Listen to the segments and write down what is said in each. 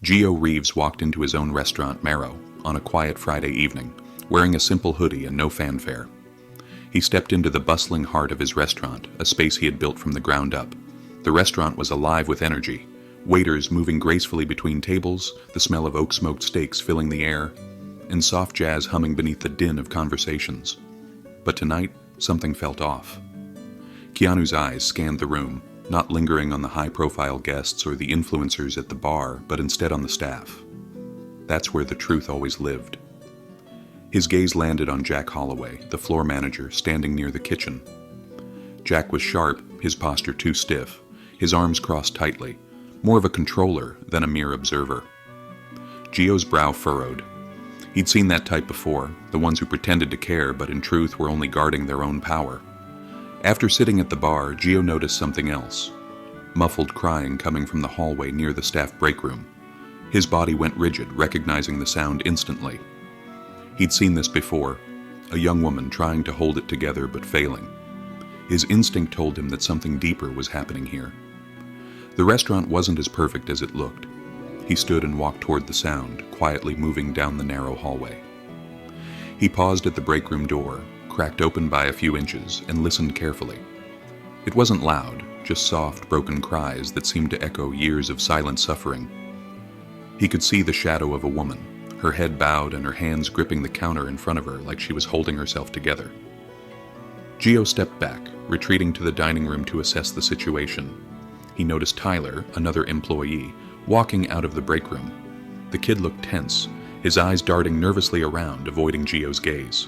Keanu Reeves walked into his own restaurant, Marrow, on a quiet Friday evening, wearing a simple hoodie and no fanfare. He stepped into the bustling heart of his restaurant, a space he had built from the ground up. The restaurant was alive with energy, waiters moving gracefully between tables, the smell of oak-smoked steaks filling the air, and soft jazz humming beneath the din of conversations. But tonight, something felt off. Keanu's eyes scanned the room, not lingering on the high-profile guests or the influencers at the bar, but instead on the staff. That's where the truth always lived. His gaze landed on Jack Holloway, the floor manager, standing near the kitchen. Jack was sharp, his posture too stiff, his arms crossed tightly, more of a controller than a mere observer. Gio's brow furrowed. He'd seen that type before, the ones who pretended to care but in truth were only guarding their own power. After sitting at the bar, Gio noticed something else. Muffled crying coming from the hallway near the staff break room. His body went rigid, recognizing the sound instantly. He'd seen this before, a young woman trying to hold it together but failing. His instinct told him that something deeper was happening here. The restaurant wasn't as perfect as it looked. He stood and walked toward the sound, quietly moving down the narrow hallway. He paused at the break room door, cracked open by a few inches, and listened carefully. It wasn't loud, just soft, broken cries that seemed to echo years of silent suffering. He could see the shadow of a woman, her head bowed and her hands gripping the counter in front of her like she was holding herself together. Gio stepped back, retreating to the dining room to assess the situation. He noticed Tyler, another employee, walking out of the break room. The kid looked tense, his eyes darting nervously around, avoiding Gio's gaze.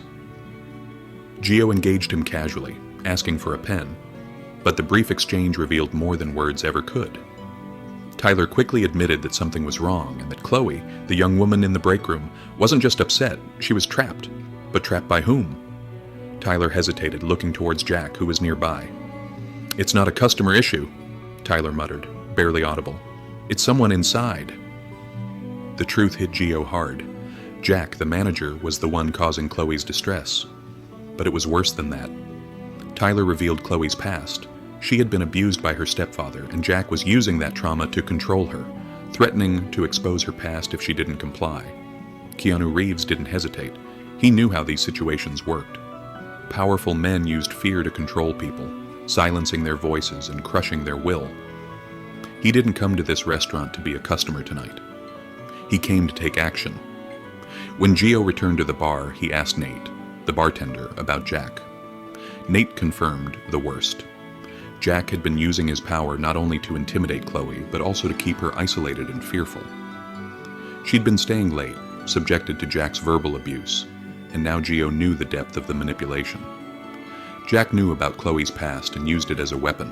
Gio engaged him casually, asking for a pen, but the brief exchange revealed more than words ever could. Tyler quickly admitted that something was wrong and that Chloe, the young woman in the break room, wasn't just upset, she was trapped. But trapped by whom? Tyler hesitated, looking towards Jack, who was nearby. "It's not a customer issue," Tyler muttered, barely audible. "It's someone inside." The truth hit Gio hard. Jack, the manager, was the one causing Chloe's distress. But it was worse than that. Tyler revealed Chloe's past. She had been abused by her stepfather, and Jack was using that trauma to control her, threatening to expose her past if she didn't comply. Keanu Reeves didn't hesitate. He knew how these situations worked. Powerful men used fear to control people, silencing their voices and crushing their will. He didn't come to this restaurant to be a customer tonight. He came to take action. When Gio returned to the bar, he asked Nate, the bartender, about Jack. Nate confirmed the worst. Jack had been using his power not only to intimidate Chloe, but also to keep her isolated and fearful. She'd been staying late, subjected to Jack's verbal abuse, and now Gio knew the depth of the manipulation. Jack knew about Chloe's past and used it as a weapon.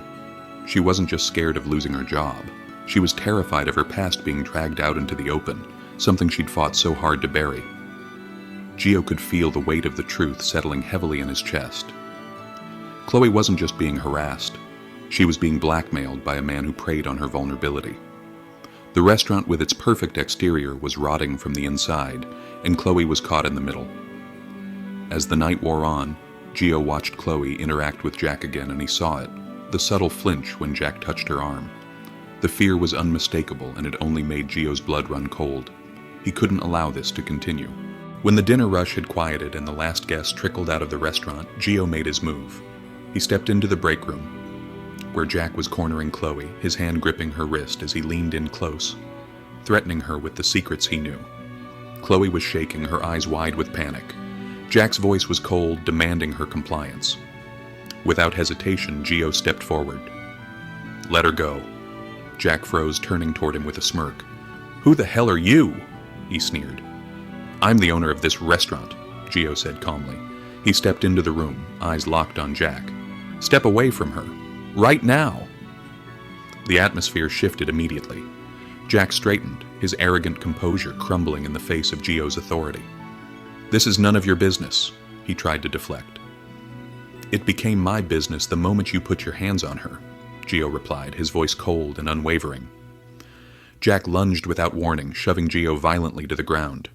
She wasn't just scared of losing her job. She was terrified of her past being dragged out into the open, something she'd fought so hard to bury. Gio could feel the weight of the truth settling heavily in his chest. Chloe wasn't just being harassed. She was being blackmailed by a man who preyed on her vulnerability. The restaurant with its perfect exterior was rotting from the inside, and Chloe was caught in the middle. As the night wore on, Gio watched Chloe interact with Jack again, and he saw it, the subtle flinch when Jack touched her arm. The fear was unmistakable, and it only made Gio's blood run cold. He couldn't allow this to continue. When the dinner rush had quieted and the last guest trickled out of the restaurant, Gio made his move. He stepped into the break room, where Jack was cornering Chloe, his hand gripping her wrist as he leaned in close, threatening her with the secrets he knew. Chloe was shaking, her eyes wide with panic. Jack's voice was cold, demanding her compliance. Without hesitation, Gio stepped forward. "Let her go." Jack froze, turning toward him with a smirk. "Who the hell are you?" he sneered. "I'm the owner of this restaurant," Gio said calmly. He stepped into the room, eyes locked on Jack. "Step away from her. Right now." The atmosphere shifted immediately. Jack straightened, his arrogant composure crumbling in the face of Gio's authority. "This is none of your business," he tried to deflect. "It became my business the moment you put your hands on her," Gio replied, his voice cold and unwavering. Jack lunged without warning, shoving Gio violently to the ground.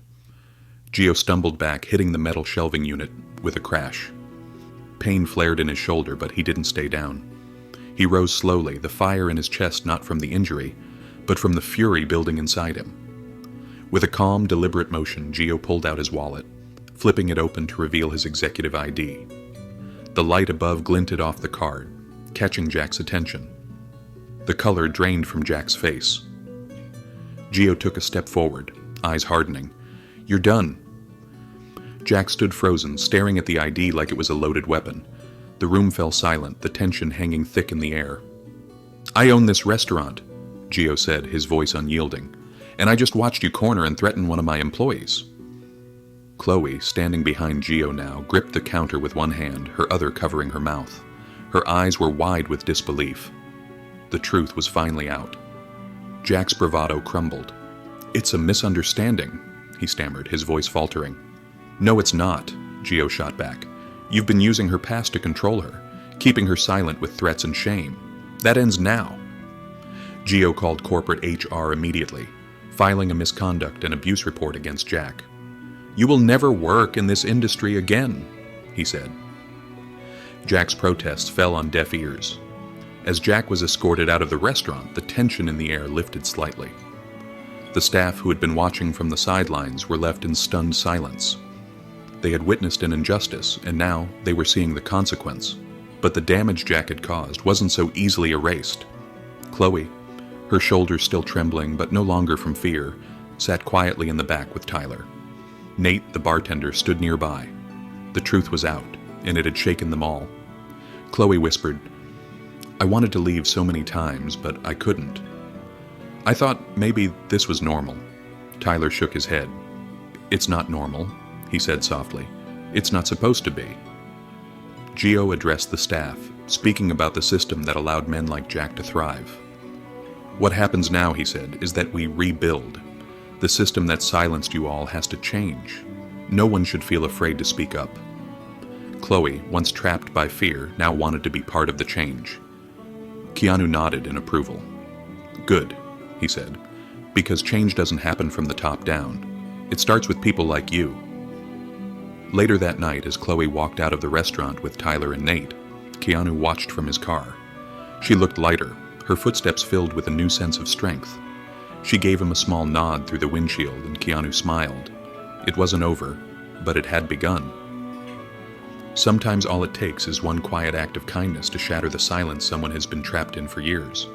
Gio stumbled back, hitting the metal shelving unit with a crash. Pain flared in his shoulder, but he didn't stay down. He rose slowly, the fire in his chest not from the injury, but from the fury building inside him. With a calm, deliberate motion, Gio pulled out his wallet, flipping it open to reveal his executive ID. The light above glinted off the card, catching Jack's attention. The color drained from Jack's face. Gio took a step forward, eyes hardening. "You're done." Jack stood frozen, staring at the ID like it was a loaded weapon. The room fell silent, the tension hanging thick in the air. "I own this restaurant," Gio said, his voice unyielding, "and I just watched you corner and threaten one of my employees." Chloe, standing behind Gio now, gripped the counter with one hand, her other covering her mouth. Her eyes were wide with disbelief. The truth was finally out. Jack's bravado crumbled. "It's a misunderstanding," he stammered, his voice faltering. "No, it's not," Gio shot back. "You've been using her past to control her, keeping her silent with threats and shame. That ends now." Gio called corporate HR immediately, filing a misconduct and abuse report against Jack. "You will never work in this industry again," he said. Jack's protests fell on deaf ears. As Jack was escorted out of the restaurant, the tension in the air lifted slightly. The staff who had been watching from the sidelines were left in stunned silence. They had witnessed an injustice, and now they were seeing the consequence. But the damage Jack had caused wasn't so easily erased. Chloe, her shoulders still trembling but no longer from fear, sat quietly in the back with Tyler. Nate, the bartender, stood nearby. The truth was out, and it had shaken them all. Chloe whispered, "I wanted to leave so many times, but I couldn't. I thought maybe this was normal." Tyler shook his head. "It's not normal," he said softly. "It's not supposed to be." Gio addressed the staff, speaking about the system that allowed men like Jack to thrive. "What happens now," he said, "is that we rebuild. The system that silenced you all has to change. No one should feel afraid to speak up." Chloe, once trapped by fear, now wanted to be part of the change. Keanu nodded in approval. "Good," he said, "because change doesn't happen from the top down. It starts with people like you." Later that night, as Chloe walked out of the restaurant with Tyler and Nate, Keanu watched from his car. She looked lighter, her footsteps filled with a new sense of strength. She gave him a small nod through the windshield, and Keanu smiled. It wasn't over, but it had begun. Sometimes all it takes is one quiet act of kindness to shatter the silence someone has been trapped in for years.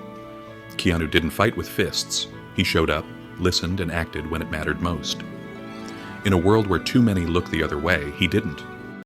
Keanu didn't fight with fists. He showed up, listened, and acted when it mattered most. In a world where too many look the other way, he didn't.